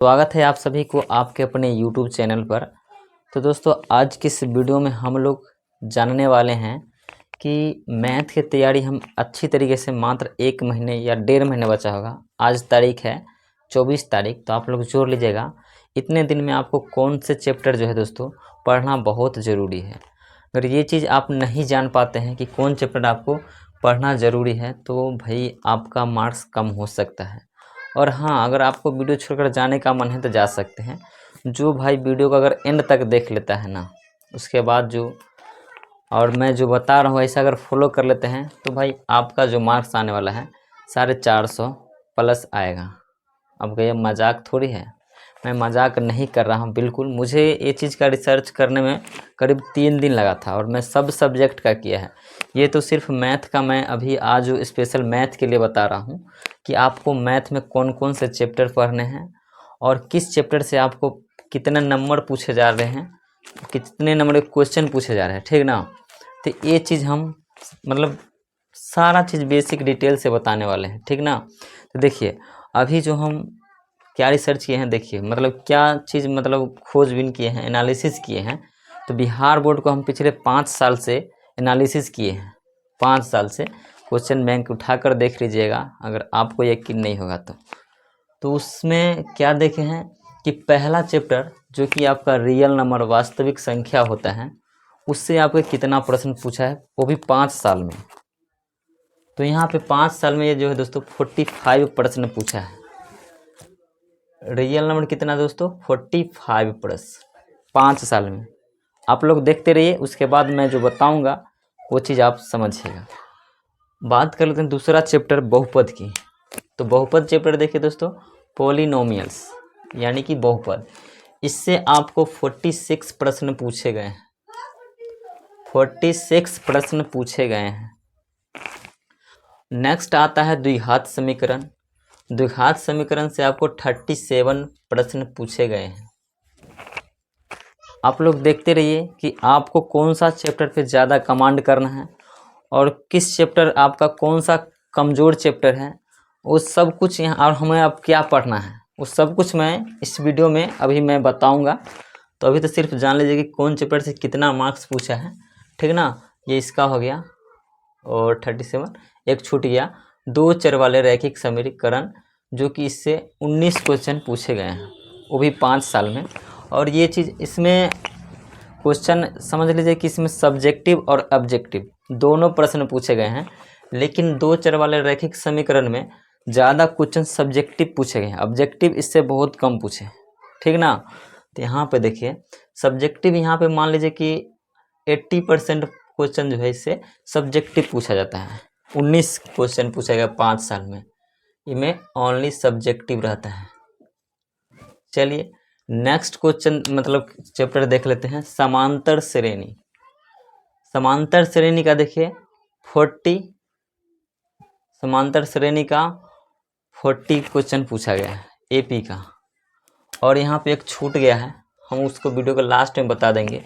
स्वागत है आप सभी को आपके अपने YouTube चैनल पर। तो दोस्तों, आज की इस वीडियो में हम लोग जानने वाले हैं कि मैथ की तैयारी हम अच्छी तरीके से मात्र 1 महीने या 1.5 महीने बचा होगा। आज तारीख है 24 तारीख, तो आप लोग जोड़ लीजिएगा। इतने दिन में आपको कौन से चैप्टर जो है दोस्तों पढ़ना बहुत ज़रूरी है। अगर ये चीज़ आप नहीं जान पाते हैं कि कौन चैप्टर आपको पढ़ना ज़रूरी है तो भाई आपका मार्क्स कम हो सकता है। और हाँ, अगर आपको वीडियो छोड़कर जाने का मन है तो जा सकते हैं। जो भाई वीडियो को अगर एंड तक देख लेता है ना, उसके बाद जो और मैं जो बता रहा हूँ ऐसा अगर फॉलो कर लेते हैं तो भाई आपका जो मार्क्स आने वाला है 450 प्लस आएगा। अब ये मजाक थोड़ी है, मैं मजाक नहीं कर रहा हूँ बिल्कुल। मुझे ये चीज़ का रिसर्च करने में करीब 3 दिन लगा था और मैं सब सब्जेक्ट का किया है। ये तो सिर्फ मैथ का मैं अभी आज स्पेशल मैथ के लिए बता रहा हूँ कि आपको मैथ में कौन कौन से चैप्टर पढ़ने हैं और किस चैप्टर से आपको कितने नंबर पूछे जा रहे हैं, कितने नंबर के क्वेश्चन पूछे जा रहे हैं, ठीक ना। तो ये चीज़ हम मतलब सारा चीज़ बेसिक डिटेल से बताने वाले हैं, ठीक ना। तो देखिए अभी जो हम क्या रिसर्च किए हैं, देखिए मतलब क्या चीज़ मतलब खोजबीन किए हैं, एनालिसिस किए हैं। तो बिहार बोर्ड को हम पिछले 5 साल से एनालिसिस किए हैं। 5 साल से क्वेश्चन बैंक उठाकर देख लीजिएगा अगर आपको यकीन नहीं होगा तो उसमें क्या देखे हैं कि पहला चैप्टर जो कि आपका रियल नंबर वास्तविक संख्या होता है, उससे आपको कितना प्रश्न पूछा है, वो भी 5 साल में। तो यहाँ पे 5 साल में ये जो है दोस्तों 45 प्रश्न पूछा है। रियल नंबर कितना दोस्तों 45 प्रश्न 5 साल में। आप लोग देखते रहिए, उसके बाद मैं जो बताऊंगा वो चीज़ आप समझिएगा। बात कर लेते हैं दूसरा चैप्टर बहुपद की। तो बहुपद चैप्टर देखिए दोस्तों, पॉलिनोमियल्स यानी कि बहुपद। इससे आपको 46 प्रश्न पूछे गए हैं। 46 प्रश्न पूछे गए हैं। नेक्स्ट आता है द्विघात समीकरण। द्विघात समीकरण से आपको 37 प्रश्न पूछे गए हैं। आप लोग देखते रहिए कि आपको कौन सा चैप्टर पे ज़्यादा कमांड करना है और किस चैप्टर आपका कौन सा कमज़ोर चैप्टर है, वो सब कुछ यहाँ और हमें अब क्या पढ़ना है वो सब कुछ मैं इस वीडियो में अभी मैं बताऊंगा। तो अभी तो सिर्फ जान लीजिए कि कौन चैप्टर से कितना मार्क्स पूछा है, ठीक ना। ये इसका हो गया और 37 एक छूट गया, 2 चर वाले रैखिक समीकरण, जो कि इससे 19 क्वेश्चन पूछे गए हैं, वो भी 5 साल में। और ये चीज़ इसमें क्वेश्चन समझ लीजिए कि इसमें सब्जेक्टिव और ऑब्जेक्टिव दोनों प्रश्न पूछे गए हैं, लेकिन 2 चर वाले रैखिक समीकरण में ज़्यादा क्वेश्चन सब्जेक्टिव पूछे गए हैं, ऑब्जेक्टिव इससे बहुत कम पूछे, ठीक ना। तो यहाँ पे देखिए सब्जेक्टिव यहाँ पे मान लीजिए कि 80% क्वेश्चन जो है इससे सब्जेक्टिव पूछा जाता है। 19 क्वेश्चन पूछा गया 5 साल में, इनमें ओनली सब्जेक्टिव रहता है। चलिए नेक्स्ट क्वेश्चन मतलब चैप्टर देख लेते हैं, समांतर श्रेणी। समांतर श्रेणी का देखिए 40 समांतर श्रेणी का 40 क्वेश्चन पूछा गया है एपी का। और यहाँ पे एक छूट गया है, हम उसको वीडियो के लास्ट में बता देंगे,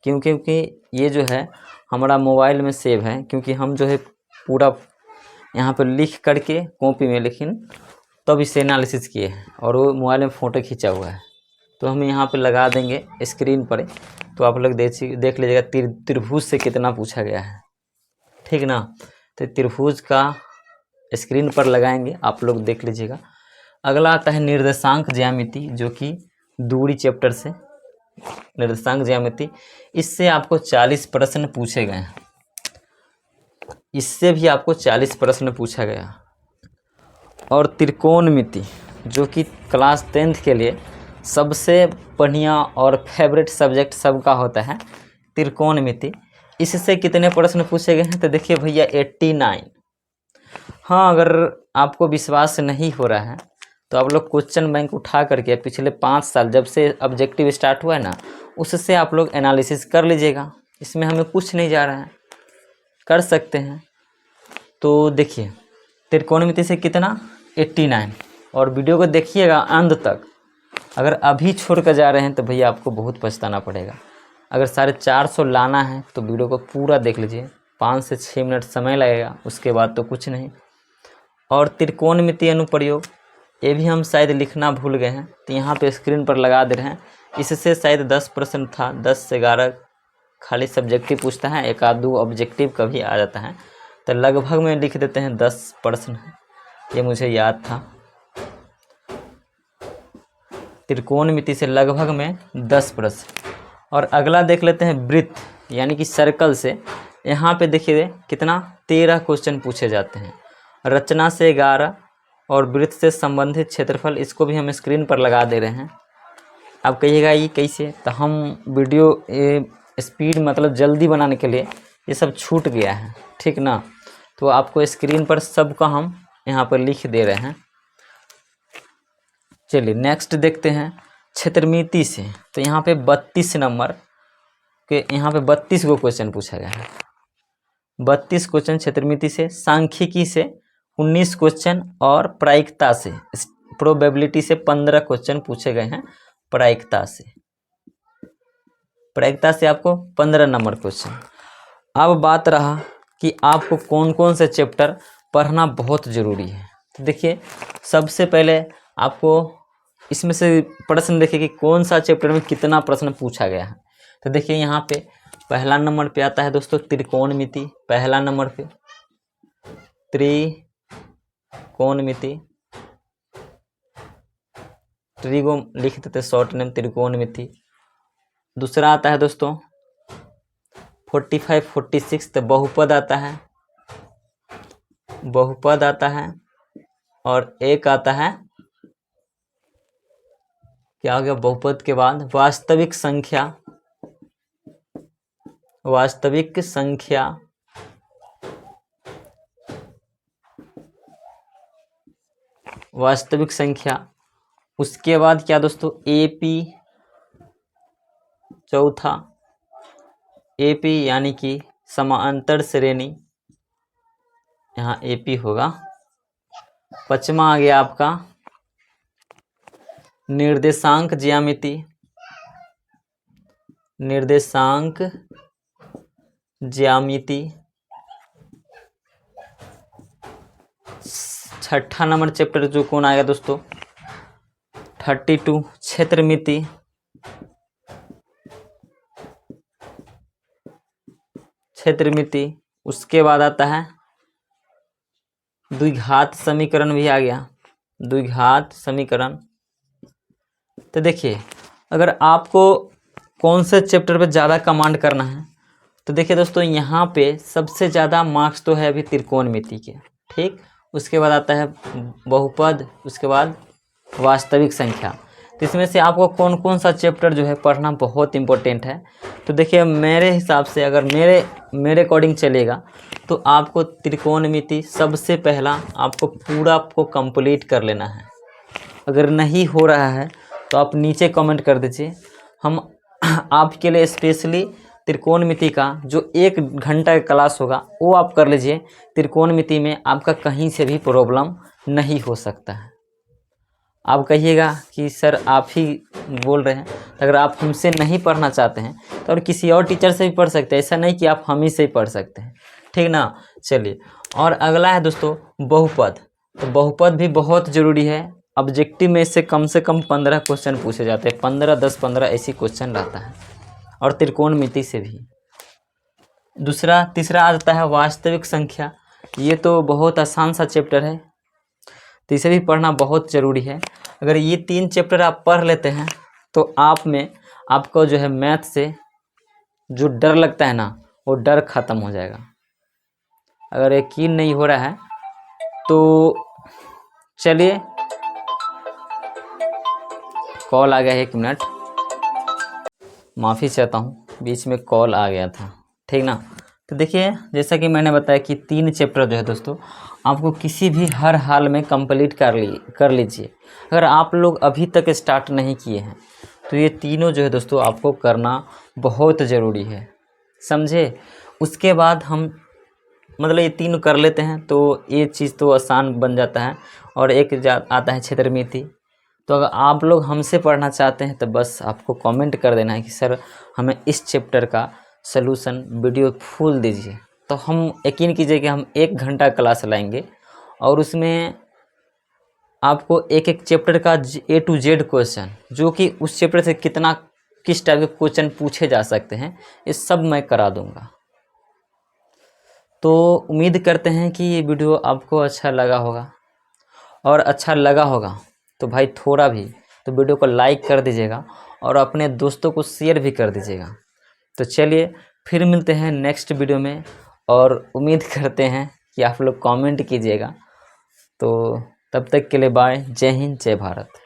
क्योंकि ये जो है हमारा मोबाइल में सेव है, क्योंकि हम जो है पूरा यहाँ पे लिख करके कॉपी में लेकिन तब इसे एनालिसिस किए हैं और वो मोबाइल में फ़ोटो खींचा हुआ है, तो हम यहाँ पे लगा देंगे स्क्रीन पर। तो आप लोग देख लीजिएगा त्रिभुज से कितना पूछा गया है, ठीक ना। तो त्रिभुज का स्क्रीन पर लगाएंगे, आप लोग देख लीजिएगा। अगला आता है निर्देशांक ज्यामिति, जो कि दूरी चैप्टर से निर्देशांक ज्यामिति, इससे आपको 40 प्रश्न पूछे गए हैं। इससे भी आपको 40 प्रश्न पूछा गया। और त्रिकोणमिति, जो कि क्लास 10th के लिए सबसे बढ़िया और फेवरेट सब्जेक्ट सबका होता है त्रिकोणमिति, इससे कितने प्रश्न पूछे गए हैं तो देखिए भैया 89। हाँ, अगर आपको विश्वास नहीं हो रहा है तो आप लोग क्वेश्चन बैंक उठा करके पिछले 5 साल जब से ऑब्जेक्टिव स्टार्ट हुआ है ना, उससे आप लोग एनालिसिस कर लीजिएगा। इसमें हमें कुछ नहीं जा रहा है, कर सकते हैं। तो देखिए त्रिकोणमिति से कितना 89, और वीडियो को देखिएगा अंत तक। अगर अभी छोड़ कर जा रहे हैं तो भैया आपको बहुत पछताना पड़ेगा। अगर 450 लाना है तो वीडियो को पूरा देख लीजिए, 5 से 6 मिनट समय लगेगा, उसके बाद तो कुछ नहीं। और त्रिकोणमिति अनुप्रयोग ये भी हम शायद लिखना भूल गए हैं, तो यहाँ पे स्क्रीन पर लगा दे रहे हैं। इससे शायद 10% था, 10 से 11 खाली सब्जेक्टिव पूछता है, एक आध दो ऑब्जेक्टिव कभी आ जाता है, तो लगभग में लिख देते हैं 10% है, ये मुझे याद था। त्रिकोणमिति से लगभग में 10%। और अगला देख लेते हैं वृत्त यानी कि सर्कल से। यहाँ पे देखिए कितना 13 क्वेश्चन पूछे जाते हैं, रचना से 11 और वृत्त से संबंधित क्षेत्रफल, इसको भी हम स्क्रीन पर लगा दे रहे हैं। अब कहिएगा ये कैसे, तो हम वीडियो स्पीड मतलब जल्दी बनाने के लिए ये सब छूट गया है, ठीक ना, तो आपको स्क्रीन पर सबका हम यहाँ पर लिख दे रहे हैं। चलिए नेक्स्ट देखते हैं क्षेत्रमिति से। तो यहाँ पे 32 नंबर के यहाँ पे 32 को क्वेश्चन पूछा गया है, 32 क्वेश्चन क्षेत्रमिति से। सांख्यिकी से 19 क्वेश्चन और प्रायिकता से प्रोबेबिलिटी से 15 क्वेश्चन पूछे गए हैं। प्रायिकता से आपको 15 नंबर क्वेश्चन। अब बात रहा कि आपको कौन कौन से चैप्टर पढ़ना बहुत ज़रूरी है। तो देखिए सबसे पहले आपको इसमें से प्रश्न देखिए कि कौन सा चैप्टर में कितना प्रश्न पूछा गया है। तो देखिए यहाँ पे पहला नंबर पे आता है दोस्तों त्रिकोणमिति। पहला नंबर पे त्रिकोणमिति, ट्रिगो लिख देते शॉर्ट नेम त्रिकोणमिति। दूसरा आता है दोस्तों 45 46 तो बहुपद आता है, बहुपद आता है। और एक आता है क्या हो गया बहुपद के बाद वास्तविक संख्या, वास्तविक संख्या। वास्तविक संख्या उसके बाद क्या दोस्तों एपी, चौथा एपी यानी कि समांतर श्रेणी, यहाँ एपी होगा। पांचवा आ गया आपका निर्देशांक ज्यामिति, निर्देशांक ज्यामिति। छठा नंबर चैप्टर जो कौन आएगा दोस्तों 32 क्षेत्रमिति। क्षेत्रमिति उसके बाद आता है द्विघात समीकरण भी आ गया, द्विघात समीकरण। तो देखिए अगर आपको कौन से चैप्टर पे ज़्यादा कमांड करना है तो देखिए दोस्तों यहाँ पे सबसे ज़्यादा मार्क्स तो है अभी त्रिकोणमिति के, ठीक। उसके बाद आता है बहुपद, उसके बाद वास्तविक संख्या। तो इसमें से आपको कौन कौन सा चैप्टर जो है पढ़ना बहुत इम्पोर्टेंट है। तो देखिए मेरे हिसाब से अगर मेरे अकॉर्डिंग चलेगा तो आपको त्रिकोणमिति सबसे पहला आपको पूरा आपको कंप्लीट कर लेना है। अगर नहीं हो रहा है तो आप नीचे कमेंट कर दीजिए, हम आपके लिए स्पेशली त्रिकोणमिति का जो 1 घंटा का क्लास होगा वो आप कर लीजिए। त्रिकोणमिति में आपका कहीं से भी प्रॉब्लम नहीं हो सकता है। आप कहिएगा कि सर आप ही बोल रहे हैं, अगर आप हमसे नहीं पढ़ना चाहते हैं तो और किसी और टीचर से भी पढ़ सकते हैं, ऐसा नहीं कि आप हम ही से ही पढ़ सकते हैं, ठीक ना। चलिए और अगला है दोस्तों बहुपद। तो बहुपद भी बहुत ज़रूरी है। ऑब्जेक्टिव में से कम 15 क्वेश्चन पूछे जाते हैं, 15 10 15 ऐसी क्वेश्चन रहता है, और त्रिकोणमिति से भी। तीसरा आ जाता है वास्तविक संख्या। ये तो बहुत आसान सा चैप्टर है, तो इसे भी पढ़ना बहुत ज़रूरी है। अगर ये 3 चैप्टर आप पढ़ लेते हैं तो आप में आपको जो है मैथ से जो डर लगता है ना वो डर ख़त्म हो जाएगा। अगर यकीन नहीं हो रहा है तो चलिए, कॉल आ गया है, 1 मिनट, माफ़ी चाहता हूँ, बीच में कॉल आ गया था, ठीक ना। तो देखिए जैसा कि मैंने बताया कि 3 चैप्टर जो है दोस्तों आपको किसी भी हर हाल में कंप्लीट कर लीजिए। अगर आप लोग अभी तक स्टार्ट नहीं किए हैं तो ये तीनों जो है दोस्तों आपको करना बहुत ज़रूरी है, समझे। उसके बाद हम मतलब ये 3 कर लेते हैं तो ये चीज़ तो आसान बन जाता है। और एक आता है क्षेत्रमिति। तो अगर आप लोग हमसे पढ़ना चाहते हैं तो बस आपको कमेंट कर देना है कि सर हमें इस चैप्टर का सलूशन वीडियो फुल दीजिए, तो हम यकीन कीजिए कि हम 1 घंटा क्लास लाएंगे और उसमें आपको एक एक चैप्टर का A to Z क्वेश्चन, जो कि उस चैप्टर से किस टाइप के क्वेश्चन पूछे जा सकते हैं, ये सब मैं करा दूंगा। तो उम्मीद करते हैं कि ये वीडियो आपको अच्छा लगा होगा, और अच्छा लगा होगा तो भाई थोड़ा भी तो वीडियो को लाइक कर दीजिएगा और अपने दोस्तों को शेयर भी कर दीजिएगा। तो चलिए फिर मिलते हैं नेक्स्ट वीडियो में, और उम्मीद करते हैं कि आप लोग कमेंट कीजिएगा। तो तब तक के लिए बाय, जय हिंद, जय भारत।